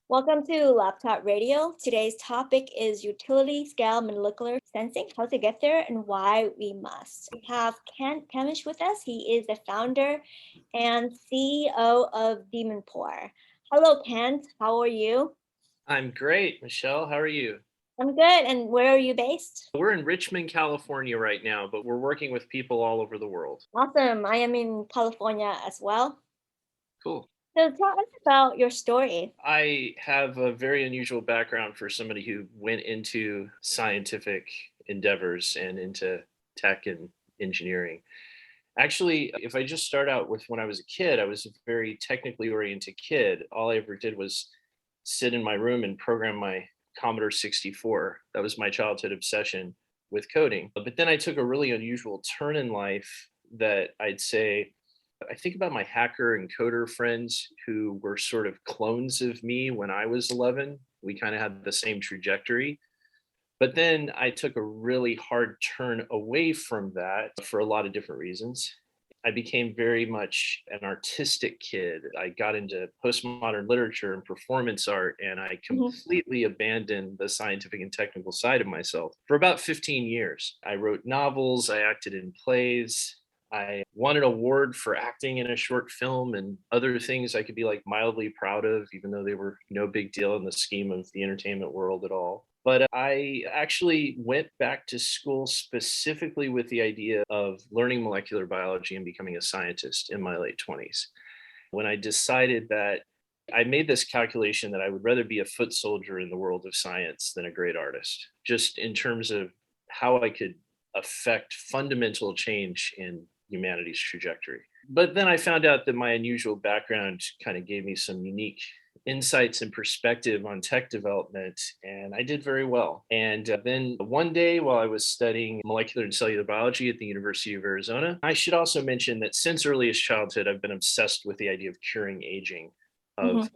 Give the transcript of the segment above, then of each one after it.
Welcome to Laptop Radio. Today's topic is utility scale molecular sensing, how to get there and why we must. We have Kent Kemmish with us. He is the founder and CEO of Demonpore. Hello, Kent. How are you? I'm great, Michelle. How are you? I'm good. And where are you based? We're in Richmond, California right now, but we're working with people all over the world. Awesome. I am in California as well. Cool. So tell us about your story. I have a very unusual background for somebody who went into scientific endeavors and into tech and engineering. Actually, if I just start out with when I was a kid, I was a very technically oriented kid. All I ever did was sit in my room and program my Commodore 64. That was my childhood obsession with coding. But then I took a really unusual turn in life that I'd say I think about my hacker and coder friends who were sort of clones of me when I was 11. We kind of had the same trajectory. But then I took a really hard turn away from that for a lot of different reasons. I became very much an artistic kid. I got into postmodern literature and performance art, and I Mhm. completely abandoned the scientific and technical side of myself for about 15 years. I wrote novels, I acted in plays. I won an award for acting in a short film and other things I could be like mildly proud of, even though they were no big deal in the scheme of the entertainment world at all. But I actually went back to school specifically with the idea of learning molecular biology and becoming a scientist in my late 20s. When I decided that I made this calculation that I would rather be a foot soldier in the world of science than a great artist, just in terms of how I could affect fundamental change in humanity's trajectory. But then I found out that my unusual background kind of gave me some unique insights and perspective on tech development, and I did very well. And then one day, while I was studying molecular and cellular biology at the University of Arizona, I should also mention that since earliest childhood, I've been obsessed with the idea of curing aging, of Mhm.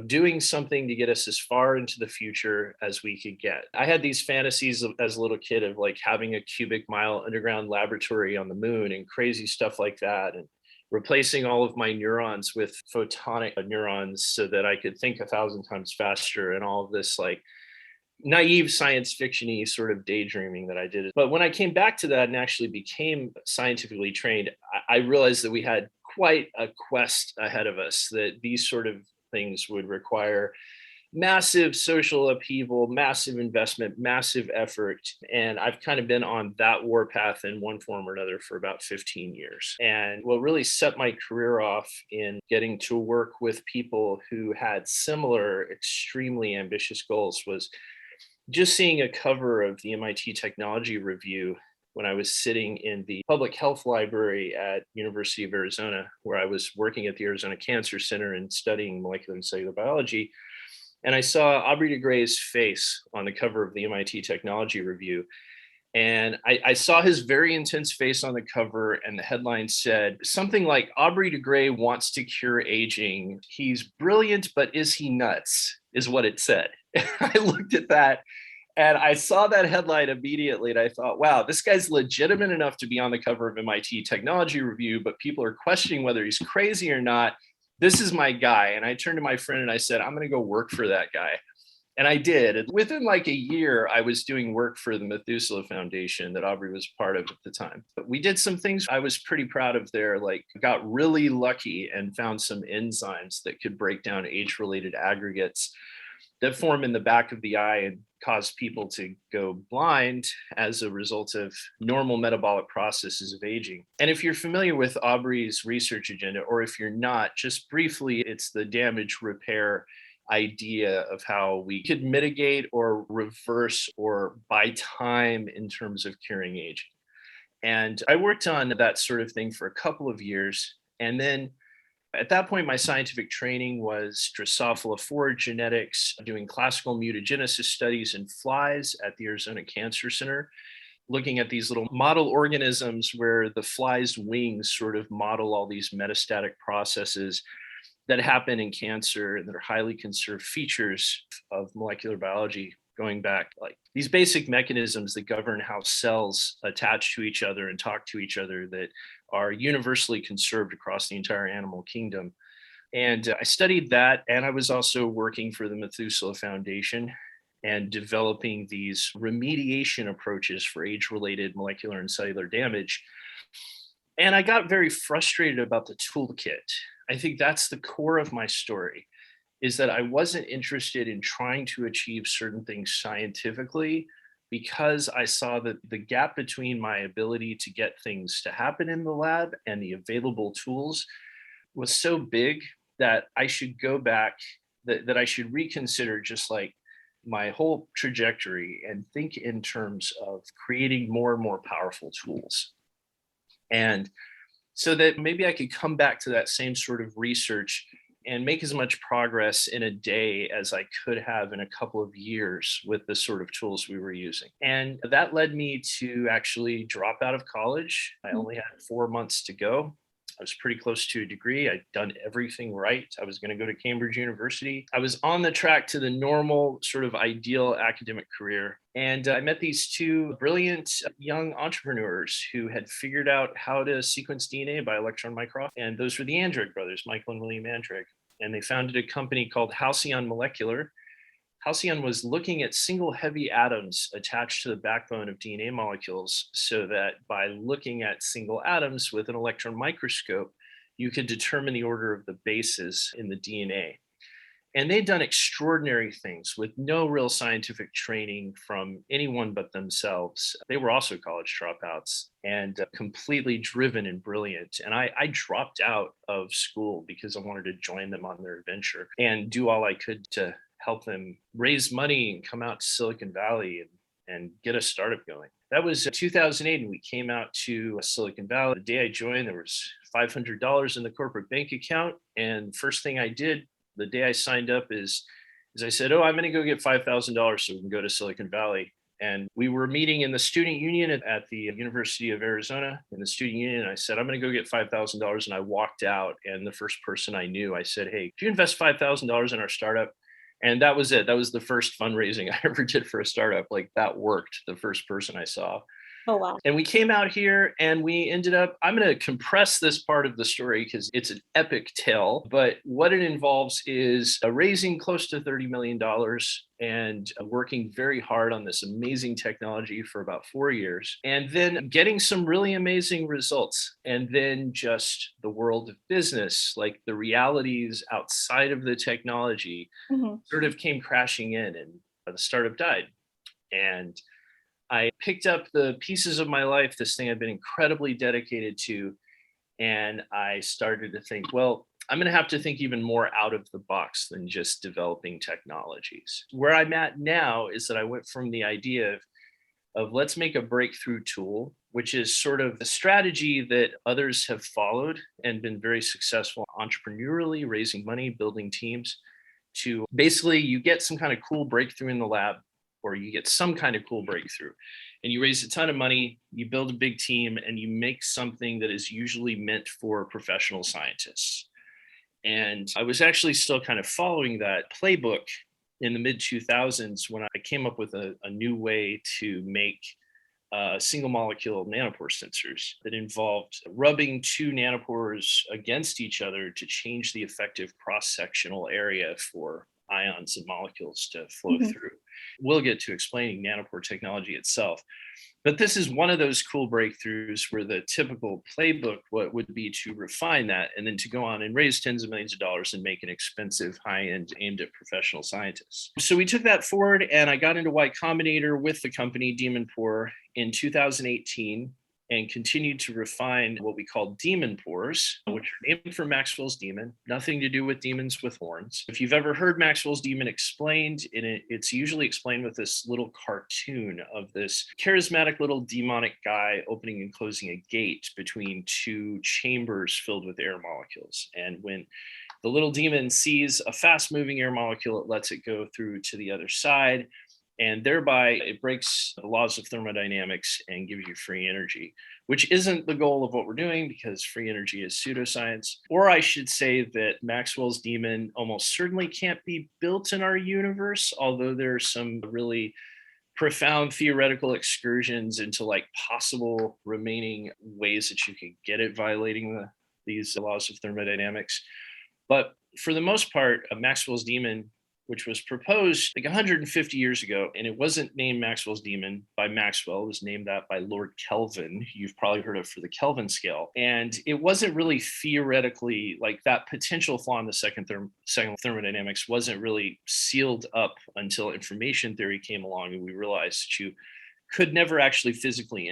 doing something to get us as far into the future as we could get. I had these fantasies as a little kid of like having a cubic mile underground laboratory on the moon and crazy stuff like that, and replacing all of my neurons with photonic neurons so that I could think 1,000 times faster, and all of this like naive science fiction-y sort of daydreaming that I did. But when I came back to that and actually became scientifically trained, I realized that we had quite a quest ahead of us, that these sort of things would require massive social upheaval, massive investment, massive effort. And I've kind of been on that warpath in one form or another for about 15 years. And what really set my career off in getting to work with people who had similar, extremely ambitious goals was just seeing a cover of the MIT Technology Review when I was sitting in the public health library at University of Arizona, where I was working at the Arizona Cancer Center and studying molecular and cellular biology. And I saw Aubrey de Grey's face on the cover of the MIT Technology Review. And I saw his very intense face on the cover, and the headline said something like Aubrey de Grey wants to cure aging. He's brilliant, but is he nuts? Is what it said. I looked at that and I saw that headline immediately, and I thought, wow, this guy's legitimate enough to be on the cover of MIT Technology Review, but people are questioning whether he's crazy or not. This is my guy. And I turned to my friend and I said, I'm going to go work for that guy. And I did. And within like a year, I was doing work for the Methuselah Foundation that Aubrey was part of at the time. But we did some things I was pretty proud of there, like got really lucky and found some enzymes that could break down age-related aggregates that form in the back of the eye and cause people to go blind as a result of normal metabolic processes of aging. And if you're familiar with Aubrey's research agenda, or if you're not, just briefly, it's the damage repair idea of how we could mitigate or reverse or buy time in terms of curing aging. And I worked on that sort of thing for a couple of years. And then at that point, my scientific training was Drosophila 4 genetics, doing classical mutagenesis studies in flies at the Arizona Cancer Center, looking at these little model organisms where the fly's wings sort of model all these metastatic processes that happen in cancer and that are highly conserved features of molecular biology going back, like these basic mechanisms that govern how cells attach to each other and talk to each other that are universally conserved across the entire animal kingdom. And I studied that. And I was also working for the Methuselah Foundation and developing these remediation approaches for age-related molecular and cellular damage. And I got very frustrated about the toolkit. I think that's the core of my story, is that I wasn't interested in trying to achieve certain things scientifically because I saw that the gap between my ability to get things to happen in the lab and the available tools was so big that I should go back, that I should reconsider just like my whole trajectory and think in terms of creating more and more powerful tools. And so that maybe I could come back to that same sort of research and make as much progress in a day as I could have in a couple of years with the sort of tools we were using. And that led me to actually drop out of college. I only had 4 months to go. I was pretty close to a degree. I'd done everything right. I was going to go to Cambridge University. I was on the track to the normal sort of ideal academic career. And I met these two brilliant young entrepreneurs who had figured out how to sequence DNA by electron microscopy. And those were the Andrigg brothers, Michael and William Andrigg. And they founded a company called Halcyon Molecular. Halcyon was looking at single heavy atoms attached to the backbone of DNA molecules so that by looking at single atoms with an electron microscope, you could determine the order of the bases in the DNA. And they'd done extraordinary things with no real scientific training from anyone but themselves. They were also college dropouts and completely driven and brilliant. And I dropped out of school because I wanted to join them on their adventure and do all I could to help them raise money and come out to Silicon Valley and get a startup going. That was 2008, and we came out to Silicon Valley. The day I joined, there was $500 in the corporate bank account. And first thing I did the day I signed up is I said, oh, I'm going to go get $5,000 so we can go to Silicon Valley. And we were meeting in the student union at the University of Arizona in the student union. And I said, I'm going to go get $5,000. And I walked out. And the first person I knew, I said, hey, if you invest $5,000 in our startup, and that was it. That was the first fundraising I ever did for a startup. Like that worked, the first person I saw. Oh, wow. And we came out here and we ended up, I'm going to compress this part of the story because it's an epic tale. But what it involves is raising close to $30 million and working very hard on this amazing technology for about 4 years, and then getting some really amazing results. And then just the world of business, like the realities outside of the technology, sort of came crashing in, and the startup died. And I picked up the pieces of my life, this thing I've been incredibly dedicated to, and I started to think, well, I'm going to have to think even more out of the box than just developing technologies. Where I'm at now is that I went from the idea of let's make a breakthrough tool, which is sort of the strategy that others have followed and been very successful entrepreneurially, raising money, building teams, to basically you get some kind of cool breakthrough in the lab, or you get some kind of cool breakthrough and you raise a ton of money, you build a big team, and you make something that is usually meant for professional scientists. And I was actually still kind of following that playbook in the mid 2000s when I came up with a new way to make single molecule nanopore sensors that involved rubbing two nanopores against each other to change the effective cross-sectional area for ions and molecules to flow through. We'll get to explaining nanopore technology itself. But this is one of those cool breakthroughs where the typical playbook would be to refine that and then to go on and raise tens of millions of dollars and make an expensive high-end aimed at professional scientists. So we took that forward, and I got into Y Combinator with the company Demonpore in 2018 and continued to refine what we call Demonpores, which are named for Maxwell's demon, nothing to do with demons with horns. If you've ever heard Maxwell's demon explained, it's usually explained with this little cartoon of this charismatic little demonic guy opening and closing a gate between two chambers filled with air molecules. And when the little demon sees a fast-moving air molecule, it lets it go through to the other side. And thereby it breaks the laws of thermodynamics and gives you free energy, which isn't the goal of what we're doing because free energy is pseudoscience. Or I should say that Maxwell's demon almost certainly can't be built in our universe, although there are some really profound theoretical excursions into like possible remaining ways that you could get it violating these laws of thermodynamics. But For the most part, Maxwell's demon, which was proposed like 150 years ago, and it wasn't named Maxwell's demon by Maxwell. It was named that by Lord Kelvin. You've probably heard of for the Kelvin scale. And it wasn't really theoretically like that potential flaw in the second thermodynamics wasn't really sealed up until information theory came along and we realized that you could never actually physically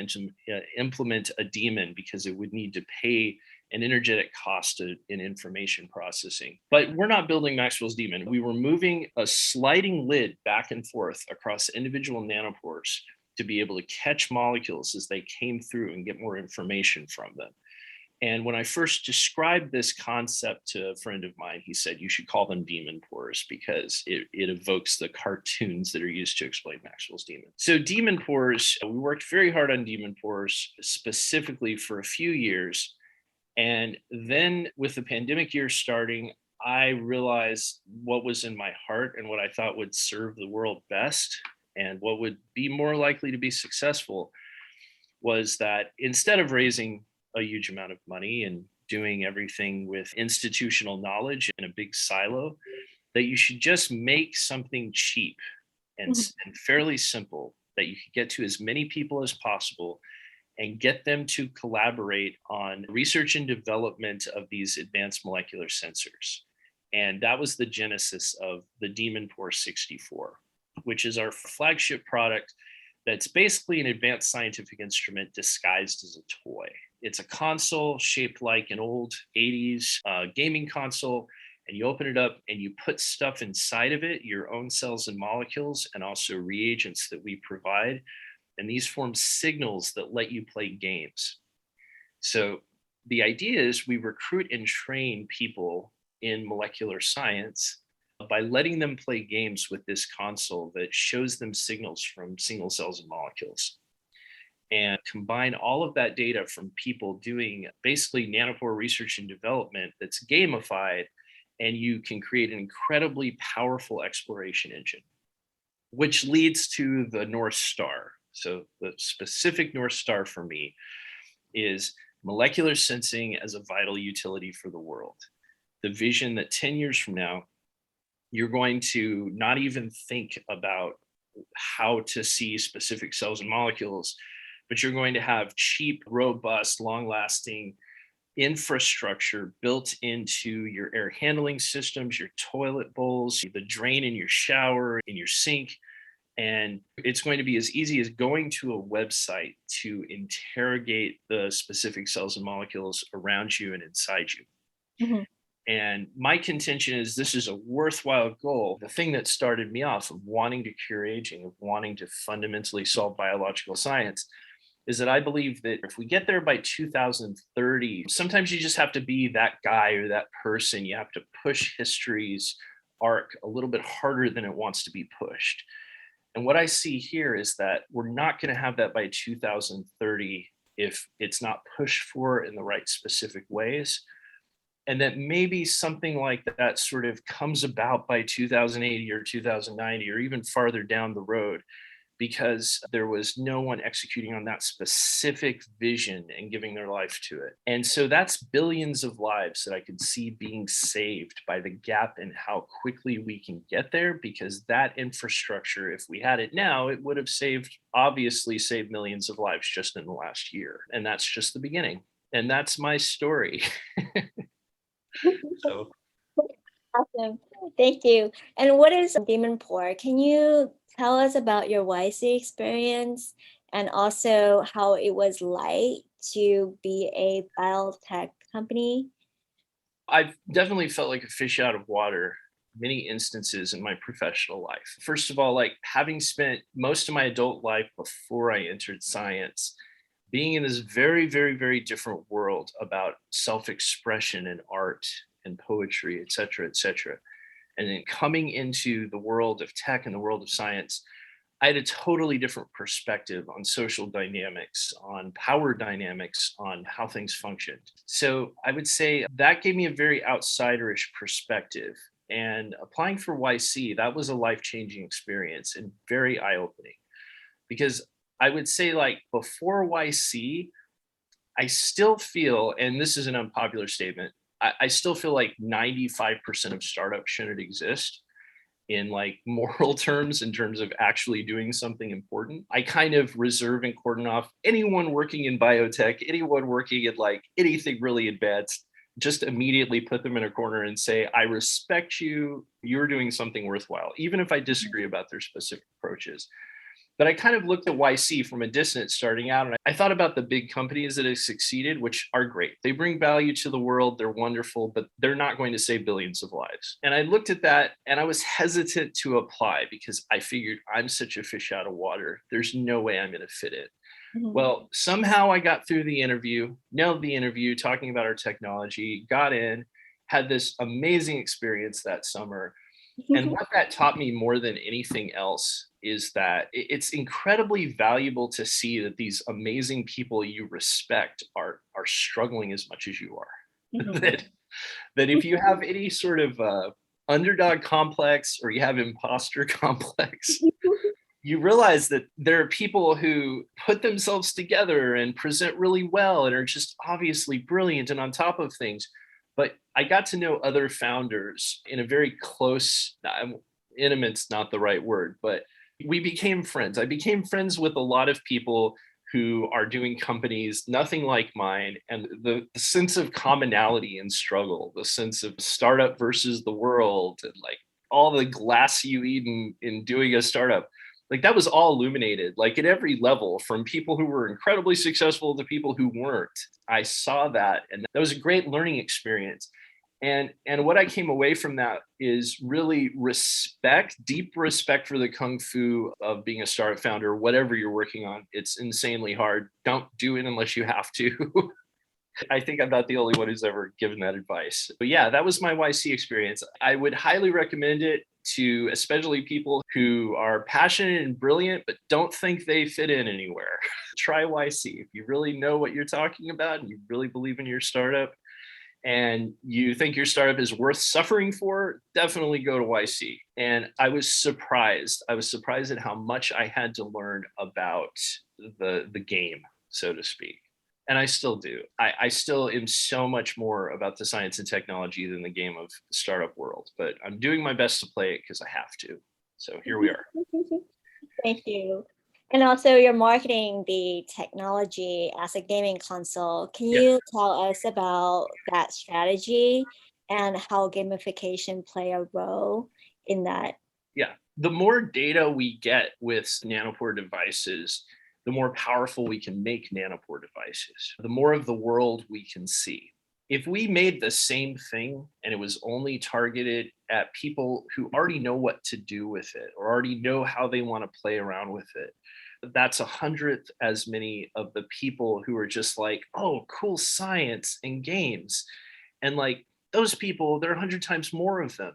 implement a demon because it would need to pay an energetic cost in information processing. But we're not building Maxwell's demon. We were moving a sliding lid back and forth across individual nanopores to be able to catch molecules as they came through and get more information from them. And when I first described this concept to a friend of mine, he said, you should call them demon pores because it evokes the cartoons that are used to explain Maxwell's demon. So demon pores, we worked very hard on demon pores specifically for a few years. And then with the pandemic year starting, I realized what was in my heart and what I thought would serve the world best and what would be more likely to be successful was that instead of raising a huge amount of money and doing everything with institutional knowledge in a big silo, that you should just make something cheap and fairly simple that you could get to as many people as possible and get them to collaborate on research and development of these advanced molecular sensors. And that was the genesis of the Demonpore 64, which is our flagship product that's basically an advanced scientific instrument disguised as a toy. It's a console shaped like an old 80s gaming console, and you open it up and you put stuff inside of it, your own cells and molecules, and also reagents that we provide. And these form signals that let you play games. So the idea is we recruit and train people in molecular science by letting them play games with this console that shows them signals from single cells and molecules. And combine all of that data from people doing basically nanopore research and development that's gamified, and you can create an incredibly powerful exploration engine, which leads to the North Star. So the specific North Star for me is molecular sensing as a vital utility for the world. The vision that 10 years from now, you're going to not even think about how to see specific cells and molecules, but you're going to have cheap, robust, long-lasting infrastructure built into your air handling systems, your toilet bowls, the drain in your shower, in your sink. And it's going to be as easy as going to a website to interrogate the specific cells and molecules around you and inside you. Mm-hmm. And my contention is this is a worthwhile goal. The thing that started me off of wanting to cure aging, of wanting to fundamentally solve biological science, is that I believe that if we get there by 2030, sometimes you just have to be that guy or that person. You have to push history's arc a little bit harder than it wants to be pushed. And what I see here is that we're not going to have that by 2030 if it's not pushed for in the right specific ways. And that maybe something like that sort of comes about by 2080 or 2090 or even farther down the road, because there was no one executing on that specific vision and giving their life to it. And so that's billions of lives that I could see being saved by the gap in how quickly we can get there, because that infrastructure, if we had it now, it would have obviously saved millions of lives just in the last year. And that's just the beginning. And that's my story. So. Awesome. Thank you. And what is Demonpore? Can you tell us about your YC experience and also how it was like to be a biotech company? I've definitely felt like a fish out of water many instances in my professional life. First of all, like having spent most of my adult life before I entered science, being in this very, very, very different world about self-expression and art and poetry, et cetera, and then coming into the world of tech and the world of science, I had a totally different perspective on social dynamics, on power dynamics, on how things functioned. So I would say that gave me a very outsiderish perspective. And applying for YC, that was a life-changing experience and very eye-opening. Because I would say, like, before YC, I still feel, and this is an unpopular statement, I still feel like 95% of startups shouldn't exist in like moral terms, in terms of actually doing something important. I kind of reserve and cordon off anyone working in biotech, anyone working at like anything really advanced, just immediately put them in a corner and say, I respect you. You're doing something worthwhile, even if I disagree about their specific approaches. But I kind of looked at YC from a distance starting out, and I thought about the big companies that have succeeded, which are great. They bring value to the world, they're wonderful, but they're not going to save billions of lives. And I looked at that and I was hesitant to apply because I figured I'm such a fish out of water. There's no way I'm going to fit in. Mhm. Well, somehow I got through the interview, nailed the interview, talking about our technology, got in, had this amazing experience that summer. And what that taught me more than anything else is that it's incredibly valuable to see that these amazing people you respect are struggling as much as you are. Mhm. that if you have any sort of underdog complex or you have imposter complex, you realize that there are people who put themselves together and present really well and are just obviously brilliant and on top of things. But I got to know other founders in a very close, intimate's not the right word, but we became friends. I became friends with a lot of people who are doing companies nothing like mine. And the sense of commonality and struggle, the sense of startup versus the world, and like all the glass you eat in doing a startup, like that was all illuminated, like at every level, from people who were incredibly successful to people who weren't. I saw that, and that was a great learning experience. And what I came away from that is really respect, deep respect for the kung fu of being a startup founder, whatever you're working on. It's insanely hard. Don't do it unless you have to. I think I'm not the only one who's ever given that advice. But yeah, that was my YC experience. I would highly recommend it to especially people who are passionate and brilliant, but don't think they fit in anywhere. Try YC. If you really know what you're talking about and you really believe in your startup and you think your startup is worth suffering for, definitely go to YC. And I was surprised. I was surprised at how much I had to learn about the game, so to speak. And I still do. I still am so much more about the science and technology than the game of the startup world, but I'm doing my best to play it because I have to. So here we are. Thank you. And also, you're marketing the technology as a gaming console. Can Yeah. you tell us about that strategy and how gamification play a role in that? Yeah. The more data we get with nanopore devices, the more powerful we can make nanopore devices, the more of the world we can see. If we made the same thing and it was only targeted at people who already know what to do with it or already know how they want to play around with it, that's 100th as many of the people who are just like, oh, cool science and games. And like those people, there are 100 times more of them.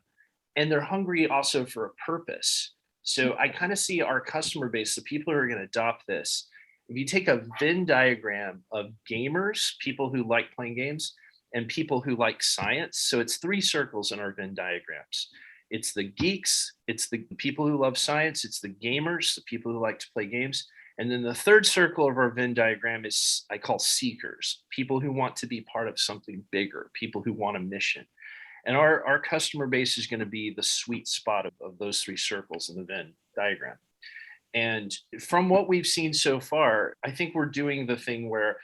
And they're hungry also for a purpose. So I kind of see our customer base, the people who are going to adopt this. If you take a Venn diagram of gamers, people who like playing games, and people who like science, so it's three circles in our Venn diagrams. It's the geeks, it's the people who love science, it's the gamers, the people who like to play games. And then the third circle of our Venn diagram is I call seekers, people who want to be part of something bigger, people who want a mission. And our customer base is going to be the sweet spot of those three circles in the Venn diagram. And from what we've seen so far, I think we're doing the thing where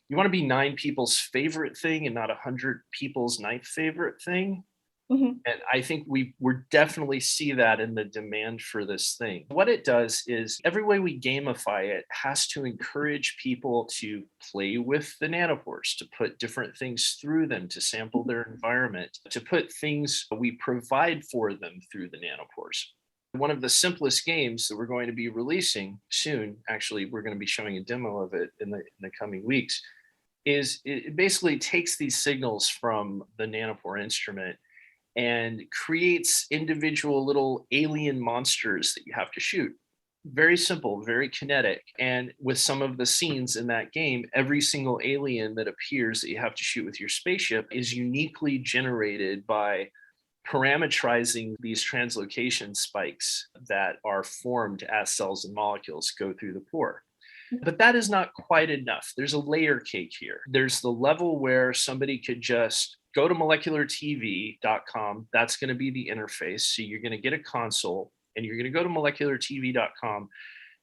you want to be 9 people's favorite thing and not 100 people's ninth favorite thing. Mhm. And I think we're definitely see that in the demand for this thing. What it does is every way we gamify it has to encourage people to play with the nanopores, to put different things through them, to sample their environment, to put things we provide for them through the nanopores. One of the simplest games that we're going to be releasing soon, actually, we're going to be showing a demo of it in the coming weeks, is it basically takes these signals from the nanopore instrument and creates individual little alien monsters that you have to shoot. Very simple, very kinetic. And with some of the scenes in that game, every single alien that appears that you have to shoot with your spaceship is uniquely generated by parametrizing these translocation spikes that are formed as cells and molecules go through the pore. But that is not quite enough. There's a layer cake here. There's the level where somebody could just go to moleculartv.com. That's going to be the interface. So you're going to get a console and you're going to go to moleculartv.com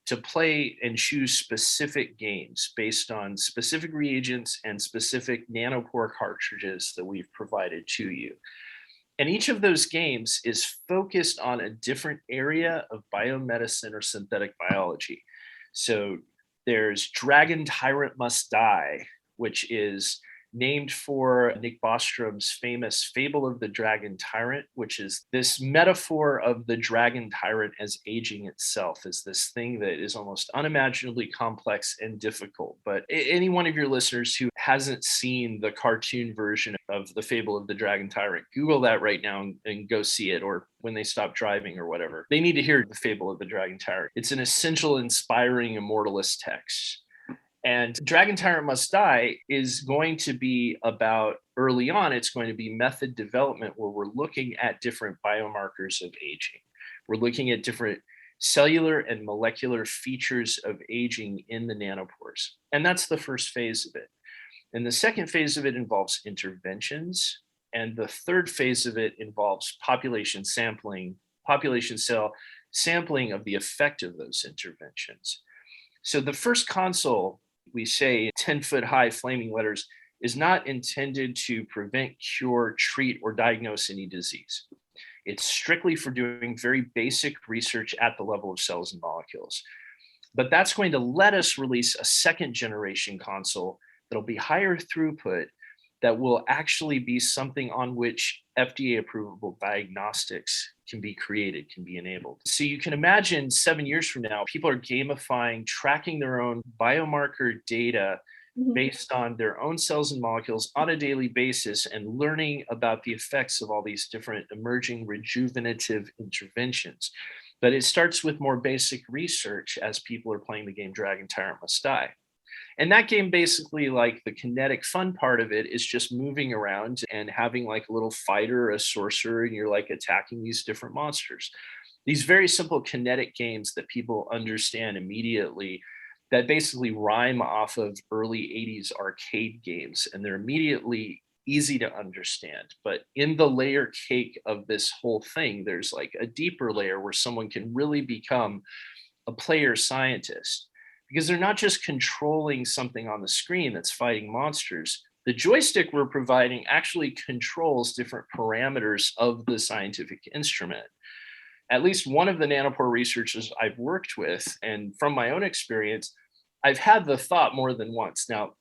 to play and choose specific games based on specific reagents and specific nanopore cartridges that we've provided to you. And each of those games is focused on a different area of biomedicine or synthetic biology. So there's Dragon Tyrant Must Die, which is named for Nick Bostrom's famous Fable of the Dragon Tyrant, which is this metaphor of the dragon tyrant as aging itself, as this thing that is almost unimaginably complex and difficult. But any one of your listeners who hasn't seen the cartoon version of the Fable of the Dragon Tyrant, Google that right now and go see it, or when they stop driving or whatever. They need to hear the Fable of the Dragon Tyrant. It's an essential, inspiring immortalist text. And Dragon Tyrant Must Die is going to be about, early on, it's going to be method development where we're looking at different biomarkers of aging. We're looking at different cellular and molecular features of aging in the nanopores. And that's the first phase of it. And the second phase of it involves interventions. And the third phase of it involves population sampling, population cell sampling of the effect of those interventions. So the first console, we say 10-foot high flaming letters, is not intended to prevent, cure, treat, or diagnose any disease. It's strictly for doing very basic research at the level of cells and molecules. But that's going to let us release a second generation console that'll be higher throughput, that will actually be something on which FDA approvable diagnostics can be created, can be enabled. So you can imagine 7 years from now, people are gamifying, tracking their own biomarker data based on their own cells and molecules on a daily basis and learning about the effects of all these different emerging rejuvenative interventions. But it starts with more basic research as people are playing the game Dragon Tyrant Must Die. And that game, basically, like the kinetic fun part of it is just moving around and having like a little fighter, a sorcerer, and you're like attacking these different monsters. These very simple kinetic games that people understand immediately, that basically rhyme off of early 80s arcade games, and they're immediately easy to understand. But in the layer cake of this whole thing, there's like a deeper layer where someone can really become a player scientist, because they're not just controlling something on the screen that's fighting monsters. The joystick we're providing actually controls different parameters of the scientific instrument. At least one of the nanopore researchers I've worked with, and from my own experience, I've had the thought more than once. Now,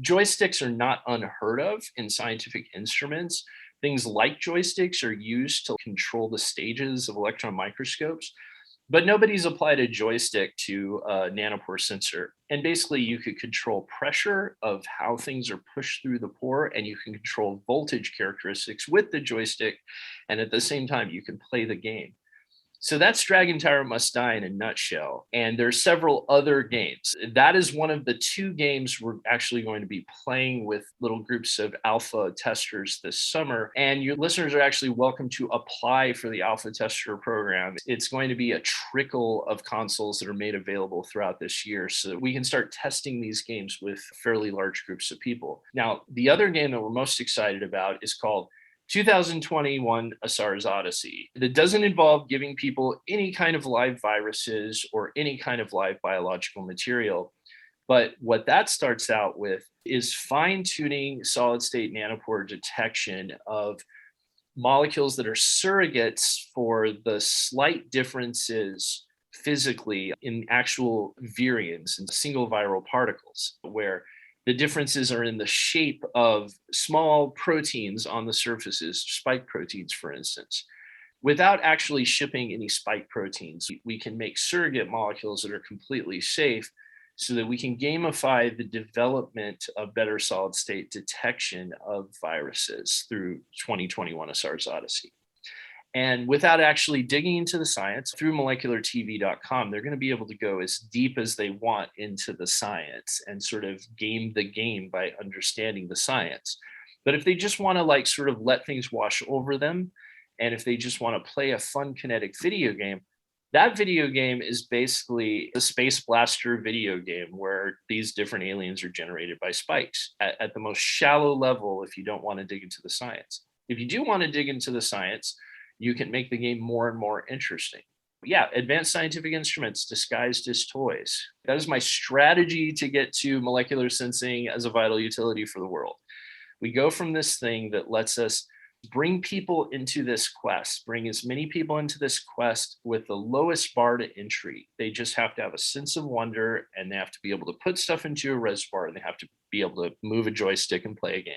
joysticks are not unheard of in scientific instruments. Things like joysticks are used to control the stages of electron microscopes. But nobody's applied a joystick to a nanopore sensor. And basically, you could control pressure of how things are pushed through the pore, and you can control voltage characteristics with the joystick. And at the same time, you can play the game. So that's Dragon Tyrant Must Die in a nutshell. And there's several other games. That is one of the two games we're actually going to be playing with little groups of alpha testers this summer. And your listeners are actually welcome to apply for the alpha tester program. It's going to be a trickle of consoles that are made available throughout this year so that we can start testing these games with fairly large groups of people. Now, the other game that we're most excited about is called 2021 A SARS Odyssey. That doesn't involve giving people any kind of live viruses or any kind of live biological material. But what that starts out with is fine-tuning solid-state nanopore detection of molecules that are surrogates for the slight differences physically in actual virions and single viral particles, where the differences are in the shape of small proteins on the surfaces, spike proteins, for instance. Without actually shipping any spike proteins, we can make surrogate molecules that are completely safe so that we can gamify the development of better solid state detection of viruses through 2021 A SARS Odyssey. And without actually digging into the science, through moleculartv.com, they're going to be able to go as deep as they want into the science and sort of game the game by understanding the science. But if they just want to like sort of let things wash over them, and if they just want to play a fun kinetic video game, That video game is basically a space blaster video game where these different aliens are generated by spikes at the most shallow level if you don't want to dig into the science. If you do want to dig into the science, you can make the game more and more interesting. Yeah, advanced scientific instruments disguised as toys. That is my strategy to get to molecular sensing as a vital utility for the world. We go from this thing that lets us bring people into this quest, bring as many people into this quest with the lowest bar to entry. They just have to have a sense of wonder, and they have to be able to put stuff into a reservoir, and they have to be able to move a joystick and play a game.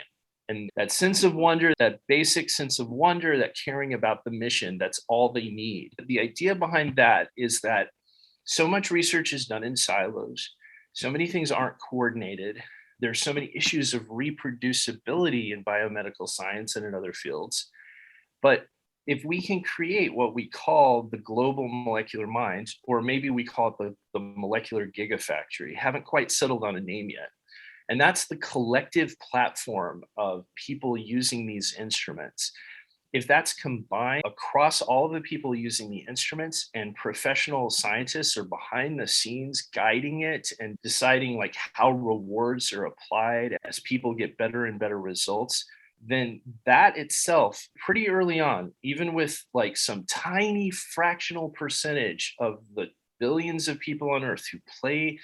And that sense of wonder, that basic sense of wonder, that caring about the mission, that's all they need. The idea behind that is that so much research is done in silos. So many things aren't coordinated. There's so many issues of reproducibility in biomedical science and in other fields. But if we can create what we call the global molecular mind, or maybe we call it the molecular gigafactory, haven't quite settled on a name yet. And that's the collective platform of people using these instruments. If that's combined across all the people using the instruments, and professional scientists are behind the scenes guiding it and deciding like how rewards are applied as people get better and better results, then that itself pretty early on, even with like some tiny fractional percentage of the billions of people on earth who play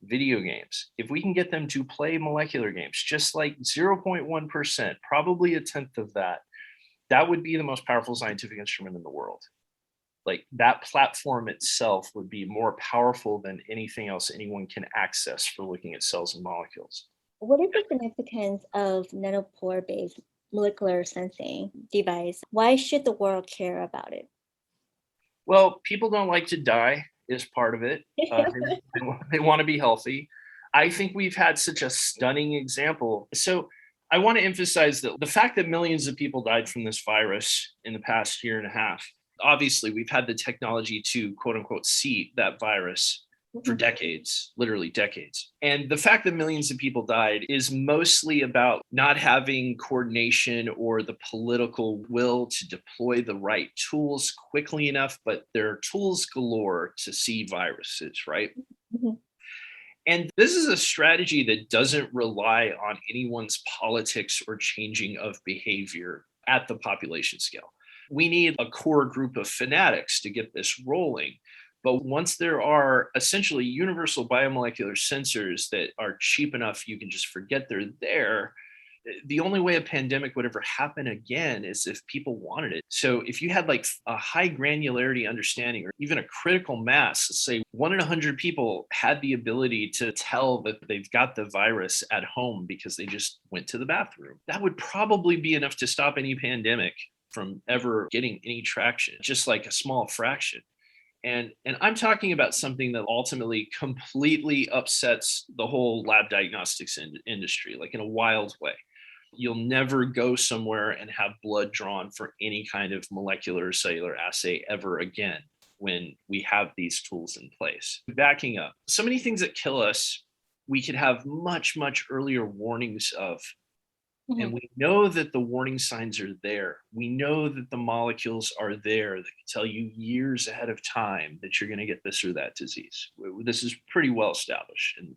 video games, if we can get them to play molecular games, just like 0.1%, probably a tenth of that, that would be the most powerful scientific instrument in the world. Like that platform itself would be more powerful than anything else anyone can access for looking at cells and molecules. What is the significance of nanopore-based molecular sensing device? Why should the world care about it? Well, people don't like to die is part of it. They want to be healthy. I think we've had such a stunning example. So I want to emphasize that the fact that millions of people died from this virus in the past year and a half, obviously we've had the technology to quote unquote see that virus for decades, literally decades. And the fact that millions of people died is mostly about not having coordination or the political will to deploy the right tools quickly enough, but there are tools galore to see viruses, right? Mhm. And this is a strategy that doesn't rely on anyone's politics or changing of behavior at the population scale. We need a core group of fanatics to get this rolling. But once there are essentially universal biomolecular sensors that are cheap enough, you can just forget they're there. The only way a pandemic would ever happen again is if people wanted it. So if you had like a high granularity understanding or even a critical mass, say 1 in 100 people had the ability to tell that they've got the virus at home because they just went to the bathroom, that would probably be enough to stop any pandemic from ever getting any traction, just like a small fraction. And I'm talking about something that ultimately completely upsets the whole lab diagnostics industry, like in a wild way. You'll never go somewhere and have blood drawn for any kind of molecular or cellular assay ever again when we have these tools in place. Backing up, so many things that kill us, we could have much, much earlier warnings of. And we know that the warning signs are there. We know that the molecules are there that can tell you years ahead of time that you're going to get this or that disease. This is pretty well established and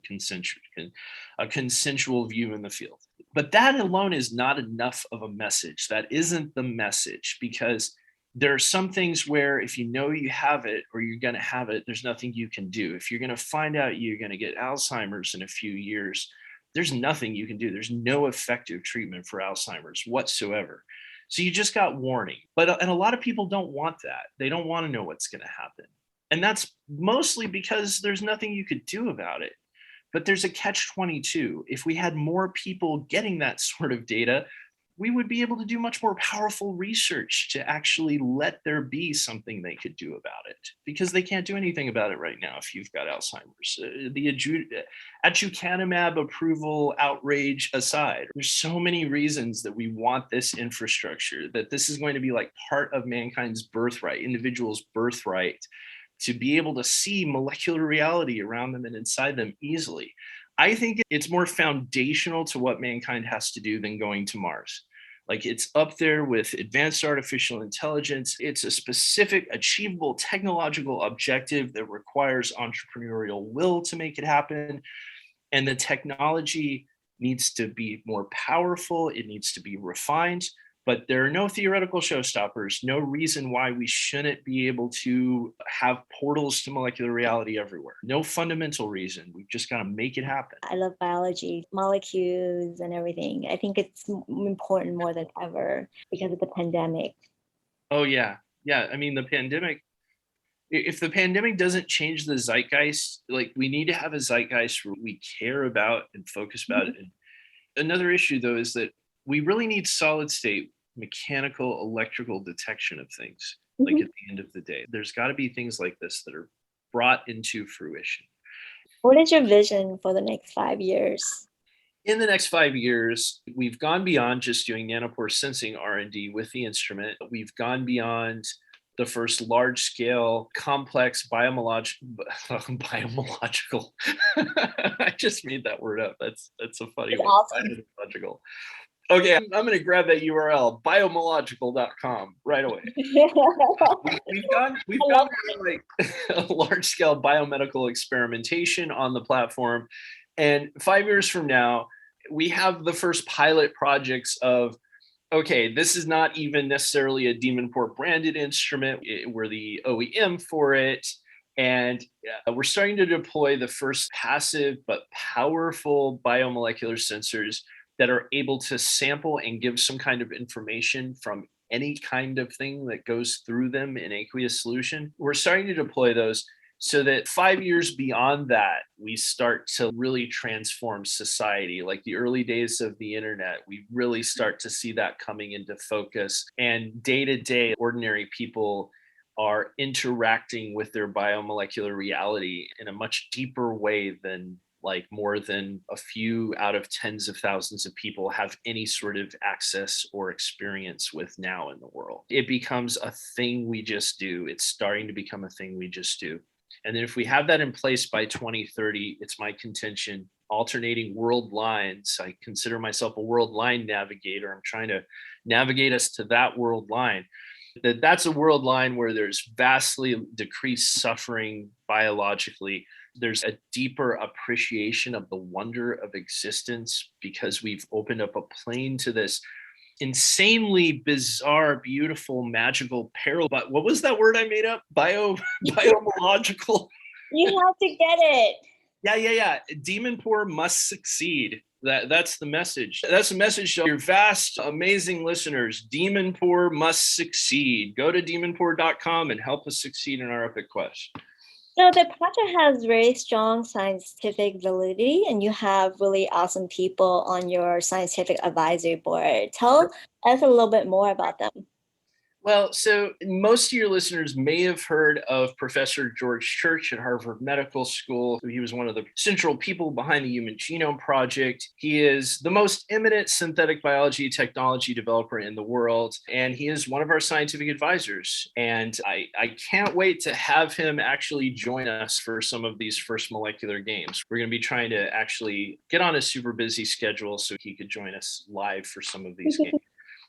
a consensual view in the field. But that alone is not enough of a message. That isn't the message, because there are some things where if you know you have it or you're going to have it, there's nothing you can do. If you're going to find out you're going to get Alzheimer's in a few years, there's nothing you can do. There's no effective treatment for Alzheimer's whatsoever. So you just got warning. And a lot of people don't want that. They don't want to know what's going to happen. And that's mostly because there's nothing you could do about it. But there's a catch-22. If we had more people getting that sort of data, we would be able to do much more powerful research to actually let there be something they could do about it, because they can't do anything about it right now if you've got Alzheimer's. The aducanumab approval outrage aside, there's so many reasons that we want this infrastructure, that this is going to be like part of mankind's birthright, individuals' birthright, to be able to see molecular reality around them and inside them easily. I think it's more foundational to what mankind has to do than going to Mars. Like it's up there with advanced artificial intelligence. It's a specific, achievable technological objective that requires entrepreneurial will to make it happen. And the technology needs to be more powerful, it needs to be refined, but there are no theoretical showstoppers, no reason why we shouldn't be able to have portals to molecular reality everywhere. No fundamental reason. We've just got to make it happen. I love biology, molecules and everything. I think it's important more than ever because of the pandemic. Oh, yeah. Yeah. I mean, the pandemic, if the pandemic doesn't change the zeitgeist, like we need to have a zeitgeist where we care about and focus about it. And another issue, though, is that we really need solid state mechanical, electrical detection of things. Like at the end of the day, there's got to be things like this that are brought into fruition. What is your vision for the next 5 years? In the next 5 years, we've gone beyond just doing nanopore sensing R&D with the instrument. We've gone beyond the first large-scale, complex biomological. I just made that word up. That's a funny one. Awesome. Biomological. Okay, I'm going to grab that URL, biomological.com, right away. We've gone like large-scale biomedical experimentation on the platform, and 5 years from now, we have the first pilot projects of, okay, this is not even necessarily a Demonpore branded instrument. We're the OEM for it. And we're starting to deploy the first passive but powerful biomolecular sensors that are able to sample and give some kind of information from any kind of thing that goes through them in aqueous solution. We're starting to deploy those so that 5 years beyond that, we start to really transform society. Like the early days of the internet, we really start to see that coming into focus. And day to day, ordinary people are interacting with their biomolecular reality in a much deeper way than like more than a few out of tens of thousands of people have any sort of access or experience with now in the world. It becomes a thing we just do. It's starting to become a thing we just do. And then if we have that in place by 2030, it's my contention, alternating world lines. I consider myself a world line navigator. I'm trying to navigate us to that world line. That's a world line where there's vastly decreased suffering biologically. There's a deeper appreciation of the wonder of existence because we've opened up a plane to this insanely bizarre, beautiful, magical peril. But what was that word I made up? Biomological. You have to get it. Yeah. Demonpore must succeed. That's the message. That's the message to your vast, amazing listeners. Demonpore must succeed. Go to demonpore.com and help us succeed in our epic quest. So the project has very strong scientific validity, and you have really awesome people on your scientific advisory board. Tell us a little bit more about them. Well, so most of your listeners may have heard of Professor George Church at Harvard Medical School. He was one of the central people behind the Human Genome Project. He is the most eminent synthetic biology technology developer in the world, and he is one of our scientific advisors. And I can't wait to have him actually join us for some of these first molecular games. We're going to be trying to actually get on a super busy schedule so he could join us live for some of these games.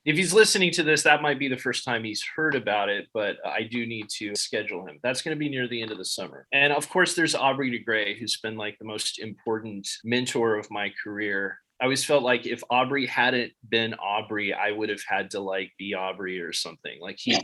If he's listening to this, that might be the first time he's heard about it, but I do need to schedule him. That's going to be near the end of the summer. And of course, there's Aubrey de Grey, who's been like the most important mentor of my career. I always felt like if Aubrey hadn't been Aubrey, I would have had to like be Aubrey or something. Like he's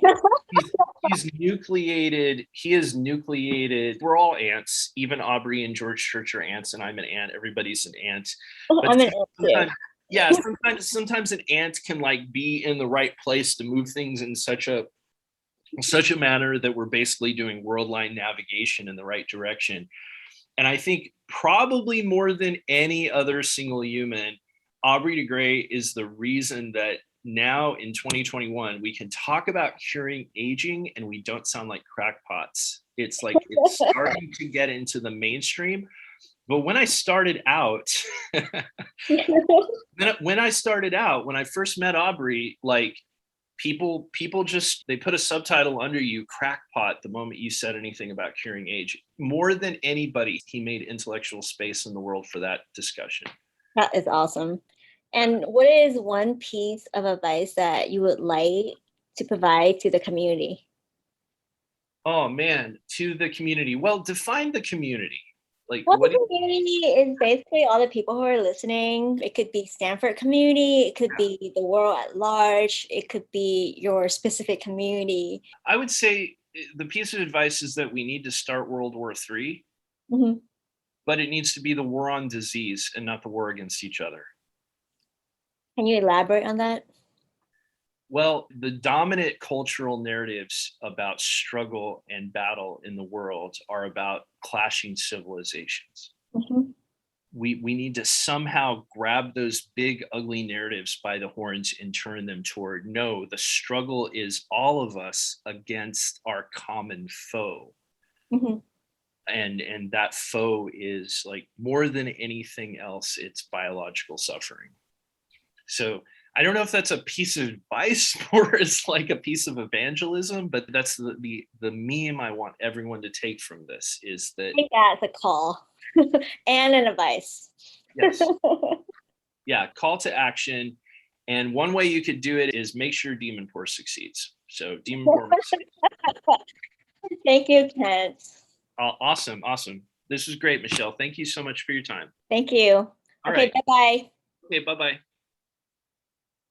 nucleated. He is nucleated. We're all ants. Even Aubrey and George Church are ants, and I'm an ant. Everybody's an ant. But I'm an ant too. Yeah, sometimes an ant can like be in the right place to move things in such a manner that we're basically doing world line navigation in the right direction. And I think probably more than any other single human, Aubrey de Grey is the reason that now in 2021 we can talk about curing aging and we don't sound like crackpots. It's like it's starting to get into the mainstream. But when I started out, when I first met Aubrey, like people just, they put a subtitle under you, crackpot, the moment you said anything about curing age. More than anybody, he made intellectual space in the world for that discussion. That is awesome. And what is one piece of advice that you would like to provide to the community? Oh man, to the community. Well, define the community. Like Well, what the community is basically all the people who are listening. It could be Stanford community, it could be the world at large, it could be your specific community. I would say the piece of advice is that we need to start World War III, Mhm. but it needs to be the war on disease and not the war against each other. Can you elaborate on that? Well, the dominant cultural narratives about struggle and battle in the world are about clashing civilizations. Mhm. We need to somehow grab those big ugly narratives by the horns and turn them toward, no, the struggle is all of us against our common foe. Mhm. And that foe is, like, more than anything else, it's biological suffering. So I don't know if that's a piece of advice or it's like a piece of evangelism, but that's the meme I want everyone to take from this, is that Take that as a call and an advice. yes, yeah, call to action. And one way you could do it is make sure Demonpore succeeds. So Demonpore must succeed. Thank you, Kent. Awesome, awesome. This was great, Michelle. Thank you so much for your time. Thank you. All Okay, right. bye-bye. Okay, bye bye.